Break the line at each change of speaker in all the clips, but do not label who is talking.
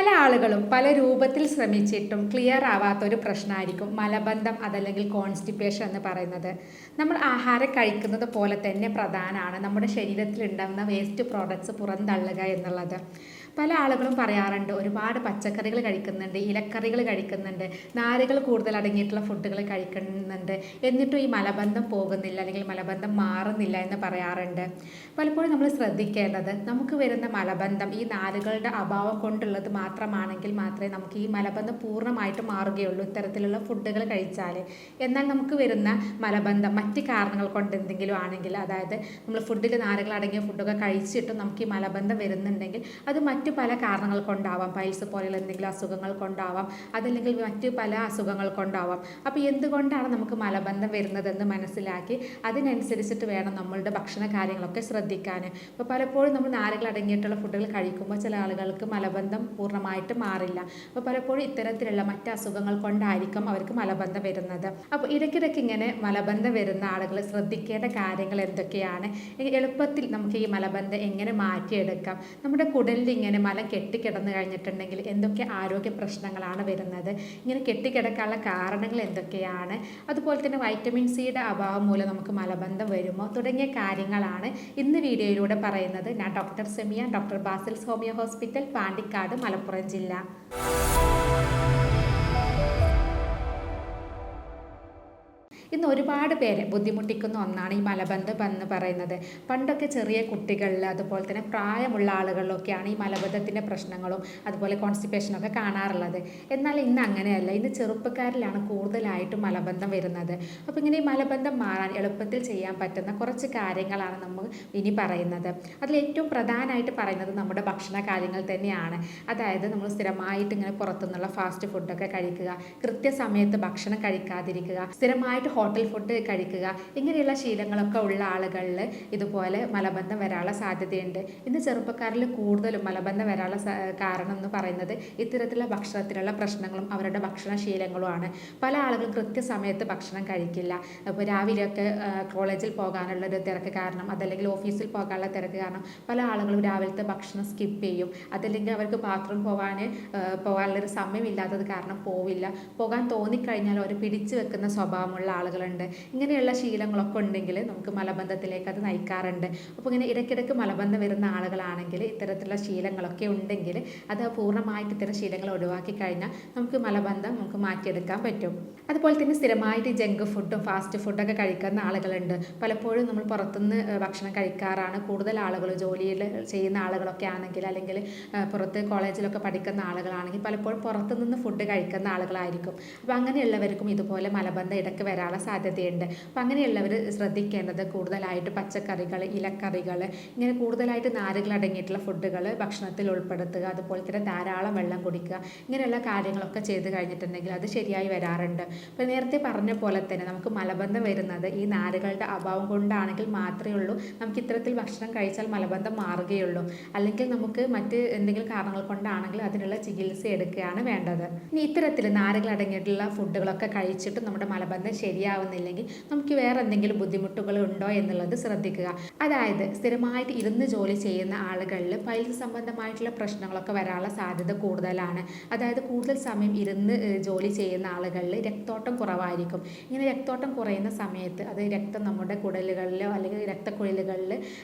പല ആളുകളും പല രൂപത്തിൽ ശ്രമിച്ചിട്ടും ക്ലിയർ ആവാത്ത ഒരു പ്രശ്നമായിരിക്കും മലബന്ധം അതല്ലെങ്കിൽ കോൺസ്റ്റിപ്പേഷൻ എന്ന് പറയുന്നത്. നമ്മൾ ആഹാരം കഴിക്കുന്നത് പോലെ തന്നെ പ്രധാനമാണ് നമ്മുടെ ശരീരത്തിൽ ഉണ്ടാകുന്ന വേസ്റ്റ് പ്രോഡക്ട്സ് പുറന്തള്ളുക എന്നുള്ളത്. പല ആളുകളും പറയാറുണ്ട് ഒരുപാട് പച്ചക്കറികൾ കഴിക്കുന്നുണ്ട്, ഇലക്കറികൾ കഴിക്കുന്നുണ്ട്, നാരുകൾ കൂടുതൽ അടങ്ങിയിട്ടുള്ള ഫുഡുകൾ കഴിക്കുന്നുണ്ട്, എന്നിട്ടും ഈ മലബന്ധം പോകുന്നില്ല അല്ലെങ്കിൽ മലബന്ധം മാറുന്നില്ല എന്ന് പറയാറുണ്ട്. പലപ്പോഴും നമ്മൾ ശ്രദ്ധിക്കേണ്ടത് നമുക്ക് വരുന്ന മലബന്ധം ഈ നാരുകളുടെ അഭാവം കൊണ്ടുള്ളത് മാത്രമാണെങ്കിൽ മാത്രമേ നമുക്ക് ഈ മലബന്ധം പൂർണ്ണമായിട്ട് മാറുകയുള്ളൂ ഇത്തരത്തിലുള്ള ഫുഡുകൾ കഴിച്ചാൽ. എന്നാൽ നമുക്ക് വരുന്ന മലബന്ധം മറ്റ് കാരണങ്ങൾ കൊണ്ട് എന്തെങ്കിലും ആണെങ്കിൽ, അതായത് നമ്മൾ ഫുഡിൽ നാരുകൾ അടങ്ങിയ ഫുഡൊക്കെ കഴിച്ചിട്ടും നമുക്ക് ഈ മലബന്ധം വരുന്നുണ്ടെങ്കിൽ അത് മറ്റു പല കാരണങ്ങൾ കൊണ്ടാവാം. പൈൽസ് പോലെയുള്ള എന്തെങ്കിലും അസുഖങ്ങൾ കൊണ്ടാവാം, അതല്ലെങ്കിൽ മറ്റ് പല അസുഖങ്ങൾ കൊണ്ടാവാം. അപ്പോൾ എന്തുകൊണ്ടാണ് നമുക്ക് മലബന്ധം വരുന്നതെന്ന് മനസ്സിലാക്കി അതിനനുസരിച്ചിട്ട് വേണം നമ്മളുടെ ഭക്ഷണ കാര്യങ്ങളൊക്കെ ശ്രദ്ധിക്കാൻ. അപ്പോൾ പലപ്പോഴും നമ്മൾ നാരുകൾ അടങ്ങിയിട്ടുള്ള ഫുഡുകൾ കഴിക്കുമ്പോൾ ചില ആളുകൾക്ക് മലബന്ധം പൂർണ്ണമായിട്ട് മാറില്ല. അപ്പോൾ പലപ്പോഴും ഇത്തരത്തിലുള്ള മറ്റ് അസുഖങ്ങൾ കൊണ്ടായിരിക്കും അവർക്ക് മലബന്ധം വരുന്നത്. അപ്പോൾ ഇടയ്ക്കിടയ്ക്ക് ഇങ്ങനെ മലബന്ധം വരുന്ന ആളുകൾ ശ്രദ്ധിക്കേണ്ട കാര്യങ്ങൾ എന്തൊക്കെയാണ്, എളുപ്പത്തിൽ നമുക്ക് ഈ മലബന്ധം എങ്ങനെ മാറ്റിയെടുക്കാം, നമ്മുടെ കുടലിൽ ഇങ്ങനെ മലം കെട്ടിക്കിടന്നു കഴിഞ്ഞിട്ടുണ്ടെങ്കിൽ എന്തൊക്കെ ആരോഗ്യ പ്രശ്നങ്ങളാണ് വരുന്നത്, ഇങ്ങനെ കെട്ടിക്കിടക്കാനുള്ള കാരണങ്ങൾ എന്തൊക്കെയാണ്, അതുപോലെ തന്നെ വൈറ്റമിൻ സിയുടെ അഭാവം മൂലം നമുക്ക് മലബന്ധം വരുമോ തുടങ്ങിയ കാര്യങ്ങളാണ് ഇന്ന് വീഡിയോയിലൂടെ പറയുന്നത്. ഞാൻ doctor Semiya, doctor Basil's homeo hospital, Pandikkad, Malappuram ജില്ല. ഇന്ന് ഒരുപാട് പേരെ ബുദ്ധിമുട്ടിക്കുന്ന ഒന്നാണ് ഈ മലബന്ധം എന്ന് പറയുന്നത്. പണ്ടൊക്കെ ചെറിയ കുട്ടികളിൽ അതുപോലെ തന്നെ പ്രായമുള്ള ആളുകളിലൊക്കെയാണ് ഈ മലബന്ധത്തിൻ്റെ പ്രശ്നങ്ങളും അതുപോലെ കോൺസ്റ്റിപ്പേഷനൊക്കെ കാണാറുള്ളത്. എന്നാൽ ഇന്ന് അങ്ങനെയല്ല, ഇന്ന് ചെറുപ്പക്കാരിലാണ് കൂടുതലായിട്ടും മലബന്ധം വരുന്നത്. അപ്പോൾ ഇങ്ങനെ ഈ മലബന്ധം മാറാൻ എളുപ്പത്തിൽ ചെയ്യാൻ പറ്റുന്ന കുറച്ച് കാര്യങ്ങളാണ് നമ്മൾ ഇനി പറയുന്നത്. അതിൽ ഏറ്റവും പ്രധാനമായിട്ട് പറയുന്നത് നമ്മുടെ ഭക്ഷണ കാര്യങ്ങൾ തന്നെയാണ്. അതായത് നമ്മൾ സ്ഥിരമായിട്ട് ഇങ്ങനെ പുറത്തുനിന്നുള്ള ഫാസ്റ്റ് ഫുഡൊക്കെ കഴിക്കുക, കൃത്യസമയത്ത് ഭക്ഷണം കഴിക്കാതിരിക്കുക, സ്ഥിരമായിട്ട് ഹോട്ടൽ ഫുഡ് കഴിക്കുക, ഇങ്ങനെയുള്ള ശീലങ്ങളൊക്കെ ഉള്ള ആളുകളിൽ ഇതുപോലെ മലബന്ധം വരാനുള്ള സാധ്യതയുണ്ട്. ഇന്ന് ചെറുപ്പക്കാരിൽ കൂടുതലും മലബന്ധം വരാനുള്ള കാരണം എന്ന് പറയുന്നത് ഇത്തരത്തിലുള്ള ഭക്ഷണത്തിലുള്ള പ്രശ്നങ്ങളും അവരുടെ ഭക്ഷണശീലങ്ങളുമാണ്. പല ആളുകളും കൃത്യസമയത്ത് ഭക്ഷണം കഴിക്കില്ല. ഇപ്പോൾ രാവിലെയൊക്കെ കോളേജിൽ പോകാനുള്ളൊരു തിരക്ക് കാരണം, അതല്ലെങ്കിൽ ഓഫീസിൽ പോകാനുള്ള തിരക്ക് കാരണം പല ആളുകളും രാവിലത്തെ ഭക്ഷണം സ്കിപ്പ് ചെയ്യും. അതല്ലെങ്കിൽ അവർക്ക് ബാത്റൂം പോകാനുള്ളൊരു സമയമില്ലാത്തത് കാരണം പോകാൻ തോന്നിക്കഴിഞ്ഞാൽ അവർ പിടിച്ചു വെക്കുന്ന സ്വഭാവമുള്ള ആളുകളുണ്ട്. ഇങ്ങനെയുള്ള ശീലങ്ങളൊക്കെ ഉണ്ടെങ്കിൽ നമുക്ക് മലബന്ധത്തിലേക്ക് അത് നയിക്കാറുണ്ട്. അപ്പോൾ ഇങ്ങനെ ഇടയ്ക്കിടയ്ക്ക് മലബന്ധം വരുന്ന ആളുകളാണെങ്കിൽ ഇത്തരത്തിലുള്ള ശീലങ്ങളൊക്കെ ഉണ്ടെങ്കിൽ അത് പൂർണ്ണമായിട്ട് ഇത്തരം ശീലങ്ങൾ ഒഴിവാക്കി കഴിഞ്ഞാൽ നമുക്ക് മലബന്ധം മാറ്റിയെടുക്കാൻ പറ്റും. അതുപോലെ തന്നെ സ്ഥിരമായിട്ട് ജങ്ക് ഫുഡും ഫാസ്റ്റ് ഫുഡൊക്കെ കഴിക്കുന്ന ആളുകളുണ്ട്. പലപ്പോഴും നമ്മൾ പുറത്തുനിന്ന് ഭക്ഷണം കഴിക്കാറാണ് കൂടുതൽ ആളുകൾ. ജോലിയിൽ ചെയ്യുന്ന ആളുകളൊക്കെ ആണെങ്കിൽ, അല്ലെങ്കിൽ പുറത്ത് കോളേജിലൊക്കെ പഠിക്കുന്ന ആളുകളാണെങ്കിൽ പലപ്പോഴും പുറത്തുനിന്ന് ഫുഡ് കഴിക്കുന്ന ആളുകളായിരിക്കും. അപ്പോൾ അങ്ങനെയുള്ളവർക്കും ഇതുപോലെ മലബന്ധം ഇടയ്ക്ക് വരാനുള്ള സാധ്യതയുണ്ട്. അപ്പം അങ്ങനെയുള്ളവർ ശ്രദ്ധിക്കേണ്ടത് കൂടുതലായിട്ട് പച്ചക്കറികൾ, ഇലക്കറികൾ, ഇങ്ങനെ കൂടുതലായിട്ട് നാരുകൾ അടങ്ങിയിട്ടുള്ള ഫുഡുകൾ ഭക്ഷണത്തിൽ ഉൾപ്പെടുത്തുക. അതുപോലെ തന്നെ ധാരാളം വെള്ളം കുടിക്കുക. ഇങ്ങനെയുള്ള കാര്യങ്ങളൊക്കെ ചെയ്ത് കഴിഞ്ഞിട്ടുണ്ടെങ്കിൽ അത് ശരിയായി വരാറുണ്ട്. അപ്പോൾ നേരത്തെ പറഞ്ഞ പോലെ തന്നെ നമുക്ക് മലബന്ധം വരുന്നത് ഈ നാരുകളുടെ അഭാവം കൊണ്ടാണെങ്കിൽ മാത്രമേ ഉള്ളൂ നമുക്ക് ഇത്തരത്തിൽ ഭക്ഷണം കഴിച്ചാൽ മലബന്ധം മാറുകയുള്ളൂ. അല്ലെങ്കിൽ നമുക്ക് മറ്റ് എന്തെങ്കിലും കാരണങ്ങൾ കൊണ്ടാണെങ്കിൽ അതിനുള്ള ചികിത്സ എടുക്കുകയാണ് വേണ്ടത്. ഇനി ഇത്തരത്തിൽ നാരുകൾ അടങ്ങിയിട്ടുള്ള ഫുഡുകളൊക്കെ കഴിച്ചിട്ട് നമ്മുടെ മലബന്ധം ശരിയാവുന്നില്ലെങ്കിൽ നമുക്ക് വേറെ എന്തെങ്കിലും ബുദ്ധിമുട്ടുകൾ ഉണ്ടോ എന്നുള്ളത് ശ്രദ്ധിക്കുക. അതായത് സ്ഥിരമായിട്ട് ഇരുന്ന് ജോലി ചെയ്യുന്ന ആളുകളിൽ പൈൽസ് സംബന്ധമായിട്ടുള്ള പ്രശ്നങ്ങളൊക്കെ വരാനുള്ള സാധ്യത കൂടുതലാണ്. അതായത് കൂടുതൽ സമയം ഇരുന്ന് ജോലി ചെയ്യുന്ന ആളുകളിൽ രക്തോട്ടം കുറവായിരിക്കും. ഇങ്ങനെ രക്തോട്ടം കുറയുന്ന സമയത്ത് അത് രക്തം നമ്മുടെ കുടലുകളിലോ അല്ലെങ്കിൽ രക്തക്കുഴലുകളിൽ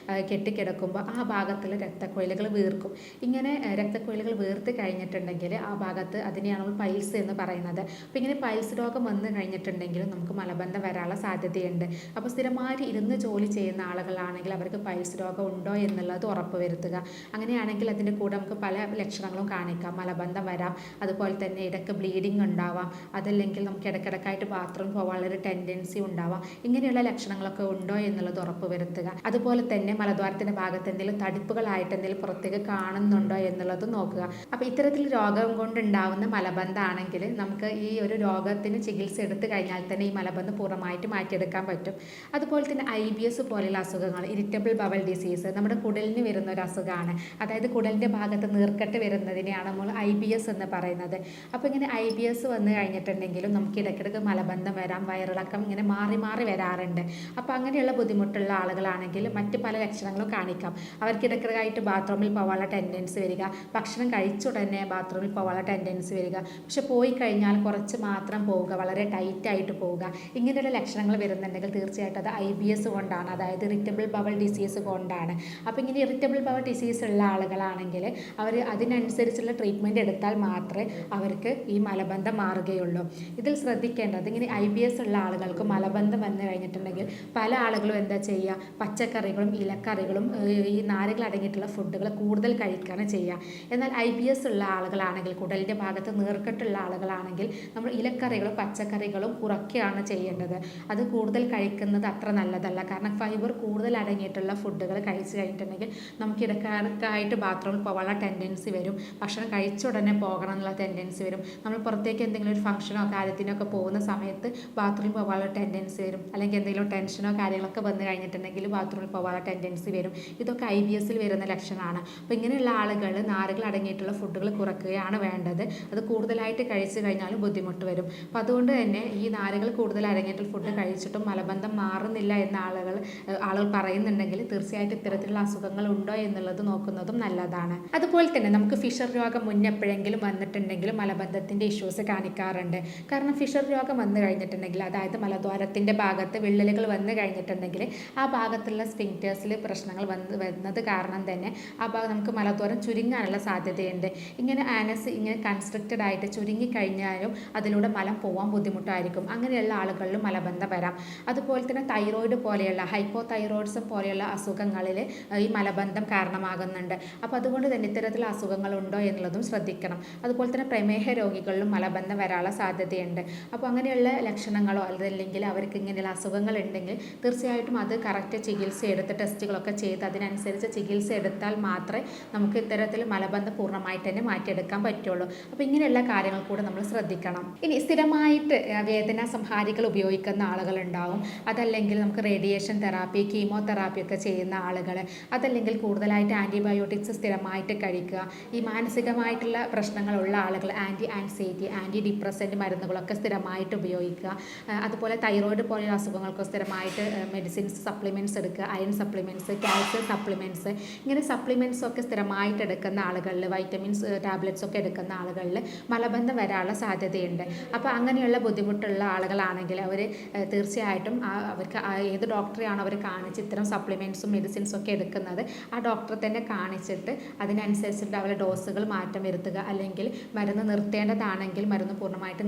കെട്ടിക്കിടക്കുമ്പോൾ ആ ഭാഗത്തുള്ള രക്തക്കുഴലുകൾ വീർക്കും. ഇങ്ങനെ രക്തക്കുഴലുകൾ വീർത്ത് കഴിഞ്ഞിട്ടുണ്ടെങ്കിൽ ആ ഭാഗത്ത് അതിനെയാണ് നമ്മൾ പൈൽസ് എന്ന് പറയുന്നത്. അപ്പോൾ ഇങ്ങനെ പൈൽസ് രോഗം വന്നു കഴിഞ്ഞിട്ടുണ്ടെങ്കിൽ നമുക്ക് മലബന്ധം വരാനുള്ള സാധ്യതയുണ്ട്. അപ്പോൾ സ്ഥിരമായിട്ട് ഇരുന്ന് ജോലി ചെയ്യുന്ന ആളുകളാണെങ്കിൽ അവർക്ക് പൈൽസ് രോഗം ഉണ്ടോ എന്നുള്ളത് ഉറപ്പ് വരുത്തുക. അങ്ങനെയാണെങ്കിൽ അതിൻ്റെ കൂടെ നമുക്ക് പല ലക്ഷണങ്ങളും കാണിക്കാം. മലബന്ധം വരാം, അതുപോലെ തന്നെ ഇടയ്ക്ക് ബ്ലീഡിങ് ഉണ്ടാവാം, അതല്ലെങ്കിൽ നമുക്ക് ഇടയ്ക്കിടയ്ക്കായിട്ട് ബാത്റൂം പോകാനുള്ളൊരു ടെൻഡൻസി ഉണ്ടാവാം. ഇങ്ങനെയുള്ള ലക്ഷണങ്ങളൊക്കെ ഉണ്ടോ എന്നുള്ളത് ഉറപ്പ് വരുത്തുക. അതുപോലെ തന്നെ മലദ്വാരത്തിൻ്റെ ഭാഗത്ത് എന്തെങ്കിലും തടിപ്പുകളായിട്ട് എന്തെങ്കിലും പുറത്തേക്ക് കാണുന്നുണ്ടോ എന്നുള്ളത് നോക്കുക. അപ്പോൾ ഇത്തരത്തിൽ രോഗം കൊണ്ടുണ്ടാവുന്ന മലബന്ധമാണെങ്കിൽ നമുക്ക് ഈ ഒരു രോഗത്തിന് ചികിത്സ എടുത്തു കഴിഞ്ഞാൽ തന്നെ ഈ മലബന്ധം മലബന്ധം പൂർണ്ണമായിട്ട് മാറ്റിയെടുക്കാൻ പറ്റും. അതുപോലെ തന്നെ IBS പോലെയുള്ള അസുഖങ്ങൾ, ഇറിറ്റബിൾ ബവൽ ഡിസീസ്, നമ്മുടെ കുടലിന് വരുന്ന ഒരു അസുഖമാണ്. അതായത് കുടലിൻ്റെ ഭാഗത്ത് നീർക്കെട്ട് വരുന്നതിനെയാണ് നമ്മൾ IBS എന്ന് പറയുന്നത്. അപ്പോൾ ഇങ്ങനെ IBS വന്നു കഴിഞ്ഞിട്ടുണ്ടെങ്കിലും നമുക്ക് ഇടയ്ക്കിടയ്ക്ക് മലബന്ധം വരാം, വയറിളക്കം ഇങ്ങനെ മാറി മാറി വരാറുണ്ട്. അപ്പോൾ അങ്ങനെയുള്ള ബുദ്ധിമുട്ടുള്ള ആളുകളാണെങ്കിൽ മറ്റ് പല ലക്ഷണങ്ങളും കാണിക്കാം. അവർക്ക് ഇടയ്ക്കിടയ്ക്കായിട്ട് ബാത്റൂമിൽ പോകാനുള്ള ടെൻഡൻസി വരിക, ഭക്ഷണം കഴിച്ച ഉടനെ ബാത്റൂമിൽ പോകാനുള്ള ടെൻഡൻസി വരിക, പക്ഷെ പോയി കഴിഞ്ഞാൽ കുറച്ച് മാത്രം പോവുക, വളരെ ടൈറ്റായിട്ട് പോവുക, ഇങ്ങനെയുള്ള ലക്ഷണങ്ങൾ വരുന്നുണ്ടെങ്കിൽ തീർച്ചയായിട്ടും അത് IBS കൊണ്ടാണ്, അതായത് ഇറിറ്റബിൾ ബവൽ ഡിസീസ് കൊണ്ടാണ്. അപ്പോൾ ഇങ്ങനെ ഇറിറ്റബിൾ ബവൽ ഡിസീസ് ഉള്ള ആളുകളാണെങ്കിൽ അവർ അതിനനുസരിച്ചുള്ള ട്രീറ്റ്മെൻറ്റ് എടുത്താൽ മാത്രമേ അവർക്ക് ഈ മലബന്ധം മാറുകയുള്ളൂ. ഇതിൽ ശ്രദ്ധിക്കേണ്ടത്, ഇങ്ങനെ IBS ഉള്ള ആളുകൾക്ക് മലബന്ധം വന്നു കഴിഞ്ഞിട്ടുണ്ടെങ്കിൽ പല ആളുകളും എന്താ ചെയ്യുക, പച്ചക്കറികളും ഇലക്കറികളും ഈ നാരുകൾ അടങ്ങിയിട്ടുള്ള ഫുഡുകൾ കൂടുതൽ കഴിക്കുകയാണ് ചെയ്യുക. എന്നാൽ IBS ഉള്ള ആളുകളാണെങ്കിൽ, കുടലിൻ്റെ ഭാഗത്ത് നീർക്കെട്ടുള്ള ആളുകളാണെങ്കിൽ നമ്മൾ ഇലക്കറികളും പച്ചക്കറികളും കുറയ്ക്കുകയാണ് ചെയ്യേണ്ടത്. അത് കൂടുതൽ കഴിക്കുന്നത് അത്ര നല്ലതല്ല. കാരണം ഫൈബർ കൂടുതൽ അടങ്ങിയിട്ടുള്ള ഫുഡുകൾ കഴിച്ചു കഴിഞ്ഞിട്ടുണ്ടെങ്കിൽ നമുക്ക് ഇടയ്ക്കിടയ്ക്കായിട്ട് ബാത്റൂമിൽ പോകാനുള്ള ടെൻഡൻസി വരും, ഭക്ഷണം കഴിച്ച ഉടനെ പോകണം എന്നുള്ള ടെൻഡൻസി വരും. നമ്മൾ പുറത്തേക്ക് എന്തെങ്കിലും ഒരു ഫംഗ്ഷനോ കാര്യത്തിനൊക്കെ പോകുന്ന സമയത്ത് ബാത്റൂമിൽ പോകാനുള്ള ടെൻഡൻസി വരും, അല്ലെങ്കിൽ എന്തെങ്കിലും ടെൻഷനോ കാര്യങ്ങളൊക്കെ വന്നു കഴിഞ്ഞിട്ടുണ്ടെങ്കിൽ ബാത്റൂമിൽ പോകാനുള്ള ടെൻഡൻസി വരും. ഇതൊക്കെ IBSൽ വരുന്ന ലക്ഷണമാണ്. അപ്പോൾ ഇങ്ങനെയുള്ള ആളുകൾ നാരുകൾ അടങ്ങിയിട്ടുള്ള ഫുഡുകൾ കുറയ്ക്കുകയാണ് വേണ്ടത്. അത് കൂടുതലായിട്ട് കഴിച്ചു കഴിഞ്ഞാലും ബുദ്ധിമുട്ട് വരും. അപ്പോൾ അതുകൊണ്ട് തന്നെ ഈ നാരുകൾ കൂടുതൽ അടങ്ങിയിട്ടുള്ള ഫുഡ് കഴിച്ചിട്ടും മലബന്ധം മാറുന്നില്ല എന്ന ആളുകൾ പറയുന്നുണ്ടെങ്കിൽ തീർച്ചയായിട്ടും ഇത്തരത്തിലുള്ള അസുഖങ്ങൾ ഉണ്ടോ എന്നുള്ളത് നോക്കുന്നതും നല്ലതാണ്. അതുപോലെ തന്നെ നമുക്ക് ഫിഷർ രോഗം മുന്നെപ്പോഴെങ്കിലും വന്നിട്ടുണ്ടെങ്കിലും മലബന്ധത്തിൻ്റെ ഇഷ്യൂസ് കാണിക്കാറുണ്ട്. കാരണം ഫിഷർ രോഗം വന്നു കഴിഞ്ഞിട്ടുണ്ടെങ്കിൽ, അതായത് മലദ്വാരത്തിൻ്റെ ഭാഗത്ത് വിള്ളലുകൾ വന്നു കഴിഞ്ഞിട്ടുണ്ടെങ്കിൽ ആ ഭാഗത്തുള്ള സ്ഫിങ്ക്റ്റേഴ്സിൽ പ്രശ്നങ്ങൾ വരുന്നത് കാരണം തന്നെ ആ ഭാഗം നമുക്ക് മലദ്വാരം ചുരുങ്ങാനുള്ള സാധ്യതയുണ്ട്. ഇങ്ങനെ ആനസ് ഇങ്ങനെ കൺസ്ട്രക്റ്റഡ് ആയിട്ട് ചുരുങ്ങിക്കഴിഞ്ഞാലും അതിലൂടെ മലം പോകാൻ ബുദ്ധിമുട്ടായിരിക്കും. അങ്ങനെയുള്ള ആളുകളിലും മലബന്ധം വരാം. അതുപോലെ തന്നെ തൈറോയിഡ് പോലെയുള്ള ഹൈപ്പോതൈറോയിഡിസം പോലെയുള്ള അസുഖങ്ങളിൽ ഈ മലബന്ധം കാരണമാകുന്നുണ്ട്. അപ്പോൾ അതുകൊണ്ട് തന്നെ ഇത്തരത്തിലുള്ള അസുഖങ്ങളുണ്ടോ എന്നുള്ളതും ശ്രദ്ധിക്കണം. അതുപോലെ തന്നെ പ്രമേഹ രോഗികളിലും മലബന്ധം വരാനുള്ള സാധ്യതയുണ്ട്. അപ്പോൾ അങ്ങനെയുള്ള ലക്ഷണങ്ങളോ അതല്ലെങ്കിൽ അവർക്ക് ഇങ്ങനെയുള്ള അസുഖങ്ങൾ ഉണ്ടെങ്കിൽ തീർച്ചയായിട്ടും അത് കറക്റ്റ് ചികിത്സ എടുത്ത് ടെസ്റ്റുകളൊക്കെ ചെയ്ത് അതിനനുസരിച്ച് ചികിത്സ എടുത്താൽ മാത്രമേ നമുക്ക് ഇത്തരത്തിൽ മലബന്ധം പൂർണ്ണമായിട്ട് തന്നെ മാറ്റിയെടുക്കാൻ പറ്റുള്ളൂ. അപ്പോൾ ഇങ്ങനെയുള്ള കാര്യങ്ങൾ കൂടെ നമ്മൾ ശ്രദ്ധിക്കണം. ഇനി സ്ഥിരമായിട്ട് വേദന സംഹാരികൾ ഉപയോഗിക്കുന്ന ആളുകളുണ്ടാവും, അതല്ലെങ്കിൽ നമുക്ക് റേഡിയേഷൻ തെറാപ്പി, കീമോതെറാപ്പി ഒക്കെ ചെയ്യുന്ന ആളുകൾ, അതല്ലെങ്കിൽ കൂടുതലായിട്ട് ആൻറ്റിബയോട്ടിക്സ് സ്ഥിരമായിട്ട് കഴിക്കുക, ഈ മാനസികമായിട്ടുള്ള പ്രശ്നങ്ങളുള്ള ആളുകൾ ആൻറ്റി ആൻറ്റി ഡിപ്രസൻറ്റ് മരുന്നുകളൊക്കെ സ്ഥിരമായിട്ട് ഉപയോഗിക്കുക. അതുപോലെ തൈറോയിഡ് പോലെയുള്ള അസുഖങ്ങൾക്ക് സ്ഥിരമായിട്ട് മെഡിസിൻസ് സപ്ലിമെൻറ്റ്സ് എടുക്കുക, അയൺ സപ്ലിമെൻറ്റ്സ്, കാൽസ്യം സപ്ലിമെൻറ്റ്സ്, ഇങ്ങനെ സപ്ലിമെൻറ്റ്സ് ഒക്കെ സ്ഥിരമായിട്ട് എടുക്കുന്ന ആളുകളിൽ, വൈറ്റമിൻസ് ടാബ്ലറ്റ്സ് ഒക്കെ എടുക്കുന്ന ആളുകളിൽ മലബന്ധം വരാനുള്ള സാധ്യതയുണ്ട്. അപ്പോൾ അങ്ങനെയുള്ള ബുദ്ധിമുട്ടുള്ള ആളുകളാണെങ്കിൽ അവർ തീർച്ചയായിട്ടും അവർക്ക് ഏത് ഡോക്ടറെയാണോ അവർ കാണിച്ച് ഇത്തരം സപ്ലിമെൻറ്റ്സും മെഡിസിൻസും ഒക്കെ എടുക്കുന്നത് ആ ഡോക്ടറെ തന്നെ കാണിച്ചിട്ട് അതിനനുസരിച്ചിട്ട് അവരുടെ ഡോസുകൾ മാറ്റം വരുത്തുക, അല്ലെങ്കിൽ മരുന്ന് നിർത്തേണ്ടതാണെങ്കിൽ മരുന്ന് പൂർണ്ണമായിട്ട്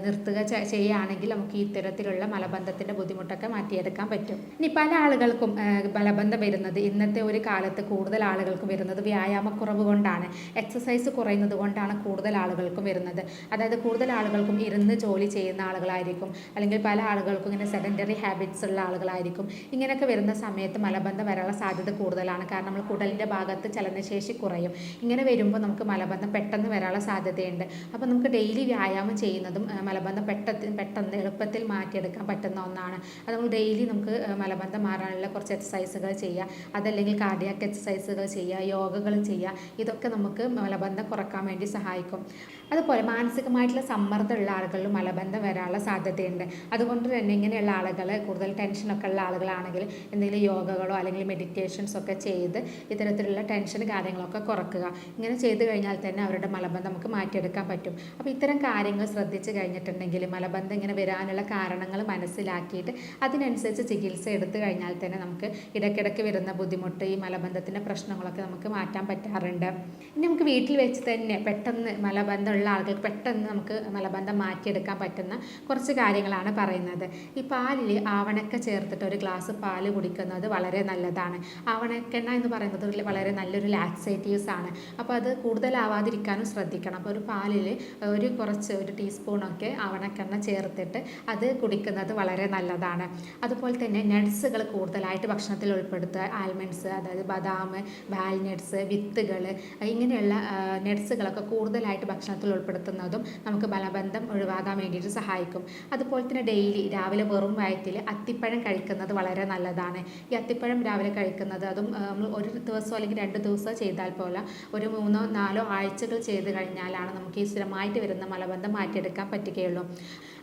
നിർത്തുക ചെയ്യുകയാണെങ്കിൽ നമുക്ക് ഇത്തരത്തിലുള്ള മലബന്ധത്തിൻ്റെ ബുദ്ധിമുട്ടൊക്കെ മാറ്റിയെടുക്കാൻ പറ്റും. ഇനി പല ആളുകൾക്കും മലബന്ധം വരുന്നത് ഇന്നത്തെ ഒരു കാലത്ത് കൂടുതൽ ആളുകൾക്കും വരുന്നത് വ്യായാമക്കുറവ് കൊണ്ടാണ്, എക്സസൈസ് കുറയുന്നത് കൊണ്ടാണ് കൂടുതൽ ആളുകൾക്കും വരുന്നത്. അതായത് കൂടുതൽ ആളുകൾക്കും ഇരുന്ന് ജോലി ചെയ്യുന്ന ആളുകളായിരിക്കും, അല്ലെങ്കിൽ പല ആളുകൾക്കും ഇങ്ങനെ സെഡൻറ്ററി ഹാബിറ്റ്സ് ഉള്ള ആളുകളായിരിക്കും. ഇങ്ങനെയൊക്കെ വരുന്ന സമയത്ത് മലബന്ധം വരാനുള്ള സാധ്യത കൂടുതലാണ്. കാരണം നമ്മൾ കുടലിൻ്റെ ഭാഗത്ത് ചലനശേഷി കുറയും. ഇങ്ങനെ വരുമ്പോൾ നമുക്ക് മലബന്ധം പെട്ടെന്ന് വരാനുള്ള സാധ്യതയുണ്ട്. അപ്പോൾ നമുക്ക് ഡെയിലി വ്യായാമം ചെയ്യുന്നതും മലബന്ധം പെട്ടെന്ന് എളുപ്പത്തിൽ മാറ്റിയെടുക്കാൻ പറ്റുന്ന ഒന്നാണ്. അത് നമ്മൾ ഡെയിലി നമുക്ക് മലബന്ധം മാറാനുള്ള കുറച്ച് എക്സസൈസുകൾ ചെയ്യുക, അതല്ലെങ്കിൽ കാർഡിയാക് എക്സസൈസുകൾ ചെയ്യുക, യോഗകൾ ചെയ്യുക. ഇതൊക്കെ നമുക്ക് മലബന്ധം കുറക്കാൻ വേണ്ടി സഹായിക്കും. അതുപോലെ മാനസികമായിട്ടുള്ള സമ്മർദ്ദമുള്ള ആളുകളിലും മലബന്ധം വരാനുള്ള സാധ്യതയുണ്ട്. അതുകൊണ്ട് തന്നെ ഇങ്ങനെയുള്ള ആളുകൾ, കൂടുതൽ ടെൻഷനൊക്കെ ഉള്ള ആളുകളാണെങ്കിൽ എന്തെങ്കിലും യോഗകളോ അല്ലെങ്കിൽ മെഡിറ്റേഷൻസ് ഒക്കെ ചെയ്ത് ഇത്തരത്തിലുള്ള ടെൻഷൻ കാര്യങ്ങളൊക്കെ കുറക്കുക. ഇങ്ങനെ ചെയ്ത് കഴിഞ്ഞാൽ തന്നെ അവരുടെ മലബന്ധം നമുക്ക് മാറ്റിയെടുക്കാൻ പറ്റും. അപ്പോൾ ഇത്തരം കാര്യങ്ങൾ ശ്രദ്ധിച്ച് കഴിഞ്ഞിട്ടുണ്ടെങ്കിൽ മലബന്ധം ഇങ്ങനെ വരാനുള്ള കാരണങ്ങൾ മനസ്സിലാക്കിയിട്ട് അതിനനുസരിച്ച് ചികിത്സ എടുത്തു കഴിഞ്ഞാൽ തന്നെ നമുക്ക് ഇടയ്ക്കിടയ്ക്ക് വരുന്ന ബുദ്ധിമുട്ട്, ഈ മലബന്ധത്തിൻ്റെ പ്രശ്നങ്ങളൊക്കെ നമുക്ക് മാറ്റാൻ പറ്റാറുണ്ട്. ഇനി നമുക്ക് വീട്ടിൽ വെച്ച് തന്നെ പെട്ടെന്ന് മലബന്ധമുള്ള ആളുകൾക്ക് പെട്ടെന്ന് നമുക്ക് മലബന്ധം മാറ്റിയെടുക്കാൻ പറ്റുന്ന കുറച്ച് കാര്യങ്ങളാണ് പറയുന്നത്. ഈ പാലിൽ ആവണക്ക ചേർത്തിട്ട് ഒരു ഗ്ലാസ് പാല് കുടിക്കുന്നത് വളരെ നല്ലതാണ്. ആവണക്കെണ്ണ എന്ന് പറയുന്നത് വളരെ നല്ലൊരു ലാക്സേറ്റീവ്സ് ആണ്. അപ്പോൾ അത് കൂടുതലാവാതിരിക്കാനും ശ്രദ്ധിക്കണം. അപ്പോൾ ഒരു പാലിൽ ഒരു ടീസ്പൂണൊക്കെ ആവണക്കെണ്ണ ചേർത്തിട്ട് അത് കുടിക്കുന്നത് വളരെ നല്ലതാണ്. അതുപോലെ തന്നെ നട്ട്സുകൾ കൂടുതലായിട്ട് ഭക്ഷണത്തിൽ ഉൾപ്പെടുത്തുക. ആൽമണ്ട്സ്, അതായത് ബദാം, വാൽനട്ട്സ്, വിത്തുകൾ, ഇങ്ങനെയുള്ള നട്ട്സുകളൊക്കെ കൂടുതലായിട്ട് ഭക്ഷണത്തിൽ ഉൾപ്പെടുത്തുന്നതും നമുക്ക് മലബന്ധം ഒഴിവാക്കാൻ വേണ്ടിയിട്ട് സഹായിക്കും. അതുപോലെ തന്നെ ഡെയിലി രാവിലെ വെറും വയറ്റിൽ അത്തിപ്പഴം കഴിക്കുന്നത് വളരെ നല്ലതാണ്. ഈ അത്തിപ്പഴം രാവിലെ കഴിക്കുന്നത് അതും നമ്മൾ ഒരു ദിവസമോ അല്ലെങ്കിൽ 2 ദിവസമോ ചെയ്താൽ പോലെ ഒരു 3-4 ആഴ്ചകൾ ചെയ്ത് കഴിഞ്ഞാലാണ് നമുക്ക് ഈ സ്ഥിരമായിട്ട് വരുന്ന മലബന്ധം മാറ്റിയെടുക്കാൻ പറ്റുകയുള്ളൂ.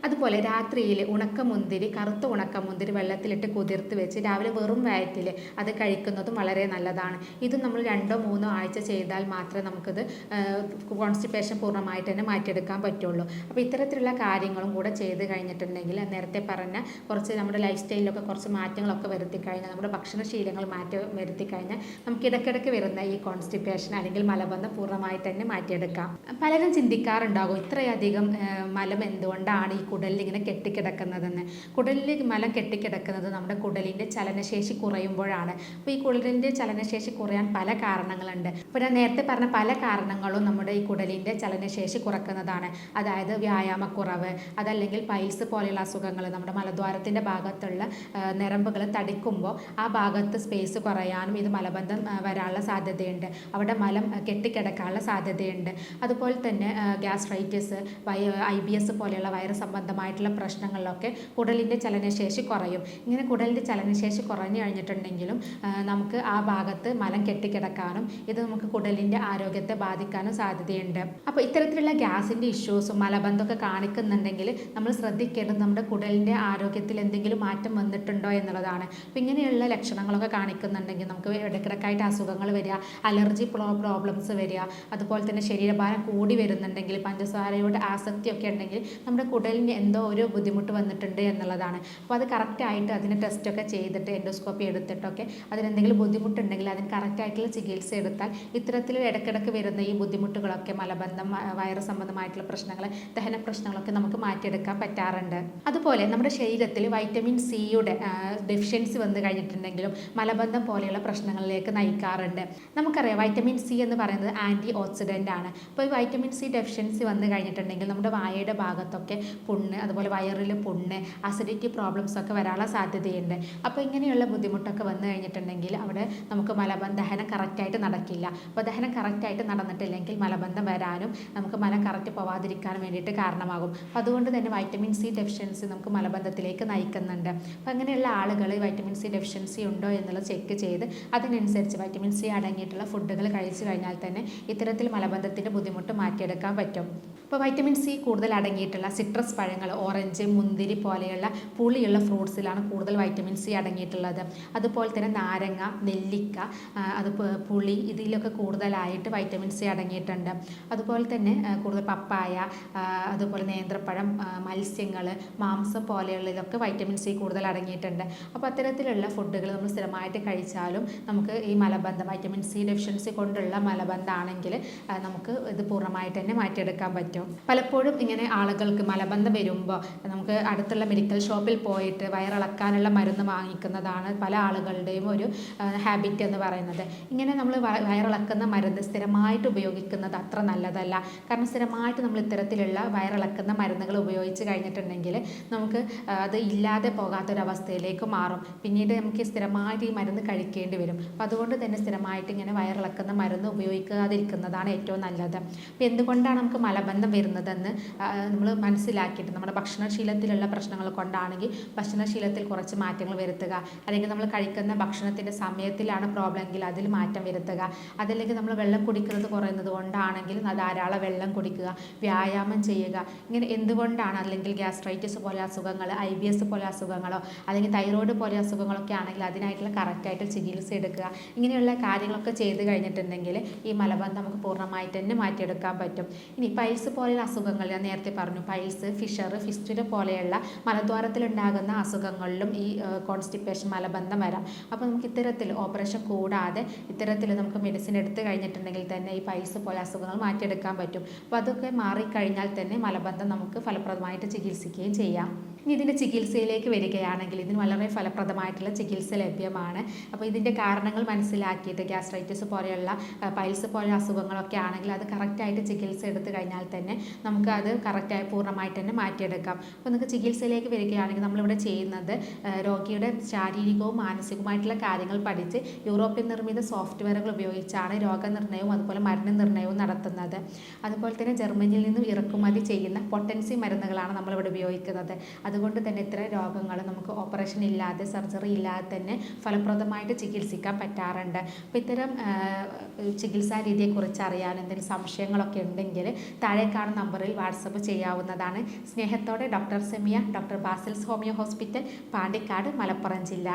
അതുപോലെ രാത്രിയിൽ ഉണക്കമുന്തിരി, കറുത്ത ഉണക്കമുന്തിരി വെള്ളത്തിലിട്ട് കുതിർത്ത് വെച്ച് രാവിലെ വെറും വയറ്റിൽ അത് കഴിക്കുന്നതും വളരെ നല്ലതാണ്. ഇത് നമ്മൾ 2-3 ആഴ്ച ചെയ്താൽ മാത്രമേ നമുക്കത് കോൺസ്റ്റിപ്പേഷൻ പൂർണ്ണമായിട്ട് തന്നെ മാറ്റിയെടുക്കാൻ പറ്റുള്ളൂ. അപ്പോൾ ഇത്തരത്തിലുള്ള കാര്യങ്ങളും കൂടെ ചെയ്ത് കഴിഞ്ഞിട്ടുണ്ടെങ്കിൽ നേരത്തെ പറഞ്ഞ കുറച്ച് നമ്മുടെ ലൈഫ് സ്റ്റൈലിലൊക്കെ കുറച്ച് മാറ്റങ്ങളൊക്കെ വരുത്തി കഴിഞ്ഞാൽ, നമ്മുടെ ഭക്ഷണശീലങ്ങൾ വരുത്തി കഴിഞ്ഞാൽ നമുക്ക് ഇടയ്ക്കിടയ്ക്ക് വരുന്ന ഈ കോൺസ്റ്റിപ്പേഷൻ അല്ലെങ്കിൽ മലബന്ധം പൂർണ്ണമായിട്ട് തന്നെ മാറ്റിയെടുക്കാം. പലരും ചിന്തിക്കാറുണ്ടാകും ഇത്രയധികം മലം എന്തുകൊണ്ടാണ് ഈ കുടലിൽ ഇങ്ങനെ കെട്ടിക്കിടക്കുന്നതെന്ന്. കുടലിൽ മലം കെട്ടിക്കിടക്കുന്നത് നമ്മുടെ കുടലിൻ്റെ ചലനശേഷി കുറയുമ്പോഴാണ്. അപ്പോൾ ഈ കുടലിൻ്റെ ചലനശേഷി കുറയാൻ പല കാരണങ്ങളുണ്ട്. ഇപ്പോൾ ഞാൻ നേരത്തെ പറഞ്ഞ പല കാരണങ്ങളും നമ്മുടെ ഈ കുടലിൻ്റെ ചലനശേഷി കുറക്കുന്നതാണ്. അതായത് വ്യായാമക്കുറവ്, അതല്ലെങ്കിൽ പൈൽസ് പോലെയുള്ള അസുഖങ്ങൾ, നമ്മുടെ മലദ്വാരത്തിൻ്റെ ഭാഗത്തുള്ള ഞരമ്പുകൾ തടിക്കുമ്പോൾ ആ ഭാഗത്ത് സ്പേസ് കുറയാനും ഇത് മലബന്ധം വരാനുള്ള സാധ്യതയുണ്ട്. അവിടെ മലം കെട്ടിക്കിടക്കാനുള്ള സാധ്യതയുണ്ട്. അതുപോലെ തന്നെ ഗ്യാസ്ട്രൈറ്റിസ്, IBS പോലെയുള്ള വയറ് സംബന്ധമായിട്ടുള്ള പ്രശ്നങ്ങളിലൊക്കെ കുടലിൻ്റെ ചലനശേഷി കുറയും. ഇങ്ങനെ കുടലിൻ്റെ ചലനശേഷി കുറഞ്ഞു കഴിഞ്ഞിട്ടുണ്ടെങ്കിലും നമുക്ക് ആ ഭാഗത്ത് മലം കെട്ടിക്കിടക്കാനും ഇത് നമുക്ക് കുടലിൻ്റെ ആരോഗ്യത്തെ ബാധിക്കാനും സാധ്യതയുണ്ട്. അപ്പോൾ ഇത്തരത്തിലുള്ള ഗ്യാസിൻ്റെ ഇഷ്യൂസും മലബന്ധമൊക്കെ കാണിക്കുന്നുണ്ടെങ്കിൽ നമ്മൾ ശ്രദ്ധിക്കേണ്ടത് നമ്മുടെ കുടലിൻ്റെ ആരോഗ്യത്തിൽ എന്തെങ്കിലും മാറ്റം വന്നിട്ടുണ്ടോ എന്നുള്ളതാണ്. അപ്പോൾ ഇങ്ങനെയുള്ള ലക്ഷണങ്ങളൊക്കെ കാണിക്കുന്നുണ്ടെങ്കിൽ നമുക്ക് ഇടയ്ക്കിടയ്ക്കായിട്ട് അസുഖങ്ങൾ വരിക, അലർജി പ്രോബ്ലംസ് വരിക, അതുപോലെ തന്നെ ശരീരഭാരം കൂടി വരുന്നുണ്ടെങ്കിൽ, പഞ്ചസാരയോട് ആസക്തിയൊക്കെ ഉണ്ടെങ്കിൽ നമ്മുടെ കുടലിന് എന്തോ ഒരു ബുദ്ധിമുട്ട് വന്നിട്ടുണ്ട് എന്നുള്ളതാണ്. അപ്പോൾ അത് കറക്റ്റായിട്ട് അതിന് ടെസ്റ്റൊക്കെ ചെയ്തിട്ട് എൻഡോസ്കോപ്പി എടുത്തിട്ടൊക്കെ അതിനെന്തെങ്കിലും ബുദ്ധിമുട്ടുണ്ടെങ്കിൽ അതിന് കറക്റ്റായിട്ടുള്ള ചികിത്സ എടുത്താൽ ഇത്തരത്തിൽ ഇടയ്ക്കിടയ്ക്ക് വരുന്ന ഈ ബുദ്ധിമുട്ടുകളൊക്കെ, മലബന്ധം, വയറ് സംബന്ധമായിട്ടുള്ള പ്രശ്നങ്ങൾ, ദഹന പ്രശ്നങ്ങളൊക്കെ നമുക്ക് മാറ്റിയെടുക്കാൻ പറ്റാറുണ്ട്. അതുപോലെ നമ്മുടെ ശരീരത്തിൽ വൈറ്റമിൻ സിയുടെ ഡെഫിഷ്യൻസി വന്നു കഴിഞ്ഞിട്ടുണ്ടെങ്കിലും മലബന്ധം പോലെയുള്ള പ്രശ്നങ്ങളിലേക്ക് നയിക്കാറുണ്ട്. നമുക്കറിയാം വൈറ്റമിൻ സി എന്ന് പറയുന്നത് ആൻറ്റി ഓക്സിഡൻ്റ് ആണ്. അപ്പോൾ ഈ വൈറ്റമിൻ സി ഡെഫിഷ്യൻസി വന്നു കഴിഞ്ഞിട്ടുണ്ടെങ്കിൽ നമ്മുടെ വായയുടെ ഭാഗത്തൊക്കെ പുണ്ണ്, അതുപോലെ വയറിൽ പുണ്ണ്, അസിഡിറ്റി പ്രോബ്ലംസ് ഒക്കെ വരാനുള്ള സാധ്യതയുണ്ട്. അപ്പോൾ ഇങ്ങനെയുള്ള ബുദ്ധിമുട്ടൊക്കെ വന്നു കഴിഞ്ഞിട്ടുണ്ടെങ്കിൽ അവിടെ നമുക്ക് ദഹനം കറക്റ്റായിട്ട് നടക്കില്ല. അപ്പോൾ ദഹനം കറക്റ്റായിട്ട് നടന്നിട്ടില്ലെങ്കിൽ മലബന്ധം വരാനും നമുക്ക് മലം കറക്റ്റ് പോവാതിരിക്കാനും വേണ്ടിയിട്ട് കാരണമാകും. അപ്പോൾ അതുകൊണ്ട് തന്നെ വൈറ്റമിൻ സി ഡെഫിഷ്യൻസി നമുക്ക് മലബന്ധത്തിലേക്ക് നയിക്കുന്നുണ്ട്. അപ്പോൾ അങ്ങനെയുള്ള ആളുകൾ വൈറ്റമിൻ സി ഡെഫിഷ്യൻസി ഉണ്ടോ എന്നുള്ളത് ചെക്ക് ചെയ്ത് അതിനനുസരിച്ച് വൈറ്റമിൻ സി അടങ്ങിയിട്ടുള്ള ഫുഡുകൾ കഴിച്ചു കഴിഞ്ഞാൽ തന്നെ ഇത്തരത്തിൽ മലബന്ധത്തിൻ്റെ ബുദ്ധിമുട്ട് മാറ്റിയെടുക്കാൻ പറ്റും. അപ്പോൾ വൈറ്റമിൻ സി കൂടുതൽ അടങ്ങിയിട്ടുള്ള സിട്രസ് പഴങ്ങൾ, ഓറഞ്ച്, മുന്തിരി പോലെയുള്ള പുളിയുള്ള ഫ്രൂട്ട്സിലാണ് കൂടുതൽ വൈറ്റമിൻ സി അടങ്ങിയിട്ടുള്ളത്. അതുപോലെ തന്നെ നാരങ്ങ, നെല്ലിക്ക, പുളി, ഇതിലൊക്കെ കൂടുതലായിട്ട് വൈറ്റമിൻ സി അടങ്ങിയിട്ടുണ്ട്. അതുപോലെ തന്നെ കൂടുതൽ പപ്പായ, അതുപോലെ നേന്ത്രപ്പഴം, മത്സ്യങ്ങൾ, മാംസം പോലെയുള്ളതൊക്കെ വൈറ്റമിൻ സി കൂടുതൽ അടങ്ങിയിട്ടുണ്ട്. അപ്പോൾ അത്തരത്തിലുള്ള ഫുഡുകൾ നമ്മൾ സ്ഥിരമായിട്ട് കഴിച്ചാലും നമുക്ക് ഈ മലബന്ധം, വൈറ്റമിൻ സി ഡെഫിഷ്യൻസി കൊണ്ടുള്ള മലബന്ധമാണെങ്കിൽ നമുക്ക് ഇത് പൂർണ്ണമായിട്ട് തന്നെ മാറ്റിയെടുക്കാൻ പറ്റും. പലപ്പോഴും ഇങ്ങനെ ആളുകൾക്ക് മലബന്ധം വരുമ്പോൾ നമുക്ക് അടുത്തുള്ള മെഡിക്കൽ ഷോപ്പിൽ പോയിട്ട് വയറിളക്കാനുള്ള മരുന്ന് വാങ്ങിക്കുന്നതാണ് പല ആളുകളുടെയും ഒരു ഹാബിറ്റ് എന്ന് പറയുന്നത്. ഇങ്ങനെ നമ്മൾ വയറിളക്കുന്ന മരുന്ന് സ്ഥിരമായിട്ട് ഉപയോഗിക്കുന്നത് അത്ര നല്ലതല്ല. കാരണം സ്ഥിരമായിട്ട് നമ്മൾ ഇത്തരത്തിലുള്ള വയറിളക്കുന്ന മരുന്നുകൾ ഉപയോഗിച്ച് കഴിഞ്ഞിട്ടുണ്ടെങ്കിൽ നമുക്ക് അത് ഇല്ലാതെ പോകാത്തൊരവസ്ഥയിലേക്ക് മാറും. പിന്നീട് നമുക്ക് സ്ഥിരമായിട്ട് ഈ മരുന്ന് കഴിക്കേണ്ടി വരും. അപ്പോൾ അതുകൊണ്ട് തന്നെ സ്ഥിരമായിട്ട് ഇങ്ങനെ വയറിളക്കുന്ന മരുന്ന് ഉപയോഗിക്കാതിരിക്കുന്നതാണ് ഏറ്റവും നല്ലത്. അപ്പോൾ എന്തുകൊണ്ടാണ് നമുക്ക് മലബന്ധം വരുന്നതെന്ന് നമ്മൾ മനസ്സിലാക്കിയിട്ട് നമ്മുടെ ഭക്ഷണശീലത്തിലുള്ള പ്രശ്നങ്ങൾ കൊണ്ടാണെങ്കിൽ ഭക്ഷണശീലത്തിൽ കുറച്ച് മാറ്റങ്ങൾ വരുത്തുക, അല്ലെങ്കിൽ നമ്മൾ കഴിക്കുന്ന ഭക്ഷണത്തിൻ്റെ സമയത്തിലാണ് പ്രോബ്ലം എങ്കിൽ അതിൽ മാറ്റം വരുത്തുക, അതല്ലെങ്കിൽ നമ്മൾ വെള്ളം കുടിക്കുന്നത് കുറയുന്നത് കൊണ്ടാണെങ്കിൽ ധാരാളം വെള്ളം കുടിക്കുക, വ്യായാമം ചെയ്യുക. ഇങ്ങനെ എന്തുകൊണ്ടാണ്, അല്ലെങ്കിൽ ഗ്യാസ്ട്രൈറ്റിസ് പോലെ അസുഖങ്ങൾ, IBS പോലെ അസുഖങ്ങളോ അല്ലെങ്കിൽ തൈറോയ്ഡ് പോലെ അസുഖങ്ങളൊക്കെ ആണെങ്കിൽ അതിനായിട്ടുള്ള കറക്റ്റായിട്ട് ചികിത്സ എടുക്കുക. ഇങ്ങനെയുള്ള കാര്യങ്ങളൊക്കെ ചെയ്ത് കഴിഞ്ഞിട്ടുണ്ടെങ്കിൽ ഈ മലബന്ധം നമുക്ക് പൂർണ്ണമായിട്ട് തന്നെ മാറ്റിയെടുക്കാൻ പറ്റും. ഇനി പൈൽസ് പോലെയുള്ള അസുഖങ്ങൾ ഞാൻ നേരത്തെ പറഞ്ഞു, പൈൽസ്, ഫിസ്റ്റുല പോലെയുള്ള മലദ്വാരത്തിലുണ്ടാകുന്ന അസുഖങ്ങളിലും ഈ കോൺസ്റ്റിപ്പേഷൻ, മലബന്ധം വരാം. അപ്പോൾ നമുക്ക് ഇത്തരത്തിൽ ഓപ്പറേഷൻ കൂടാതെ ഇത്തരത്തിൽ നമുക്ക് മെഡിസിൻ എടുത്തു കഴിഞ്ഞിട്ടുണ്ടെങ്കിൽ തന്നെ ഈ പൈൽസ് പോലെ അസുഖങ്ങൾ മാറ്റിയെടുക്കാൻ പറ്റും. അപ്പോൾ അതൊക്കെ മാറിക്കഴിഞ്ഞാൽ തന്നെ മലബന്ധം നമുക്ക് ഫലപ്രദമായിട്ട് ചികിത്സിക്കുകയും ചെയ്യാം. ഇനി ഇതിൻ്റെ ചികിത്സയിലേക്ക് വരികയാണെങ്കിൽ ഇതിന് വളരെ ഫലപ്രദമായിട്ടുള്ള ചികിത്സ ലഭ്യമാണ്. അപ്പോൾ ഇതിൻ്റെ കാരണങ്ങൾ മനസ്സിലാക്കിയിട്ട് ഗ്യാസ്ട്രൈറ്റിസ് പോലെയുള്ള പൈൽസ് പോലെയുള്ള അസുഖങ്ങളൊക്കെ ആണെങ്കിൽ അത് കറക്റ്റായിട്ട് ചികിത്സ എടുത്തു കഴിഞ്ഞാൽ തന്നെ നമുക്ക് അത് കറക്റ്റായി പൂർണ്ണമായിട്ട് തന്നെ മാറ്റിയെടുക്കാം. അപ്പോൾ നിങ്ങൾക്ക് ചികിത്സയിലേക്ക് വരികയാണെങ്കിൽ നമ്മളിവിടെ ചെയ്യുന്നത് രോഗിയുടെ ശാരീരികവും മാനസികവുമായിട്ടുള്ള കാര്യങ്ങൾ പഠിച്ച് യൂറോപ്യൻ നിർമ്മിത സോഫ്റ്റ്വെയറുകൾ ഉപയോഗിച്ചാണ് രോഗനിർണയവും അതുപോലെ മരുന്ന് നിർണയവും നടത്തുന്നത്. അതുപോലെ തന്നെ ജർമ്മനിയിൽ നിന്നും ഇറക്കുമതി ചെയ്യുന്ന പൊട്ടൻസി മരുന്നുകളാണ് നമ്മളിവിടെ ഉപയോഗിക്കുന്നത്. അതുകൊണ്ട് തന്നെ ഇത്തരം രോഗങ്ങൾ നമുക്ക് ഓപ്പറേഷൻ ഇല്ലാതെ സർജറി ഇല്ലാതെ തന്നെ ഫലപ്രദമായിട്ട് ചികിത്സിക്കാൻ പറ്റാറുണ്ട്. അപ്പോൾ ഇത്തരം ചികിത്സാ രീതിയെക്കുറിച്ച് അറിയാൻ എന്തെങ്കിലും സംശയങ്ങളൊക്കെ ഉണ്ടെങ്കിൽ താഴെ കാണുന്ന നമ്പറിൽ വാട്സപ്പ് ചെയ്യാവുന്നതാണ്. സ്നേഹത്തോടെ doctor Semiya, doctor Basil's homeo hospital, Pandikkad, Malappuram ജില്ല.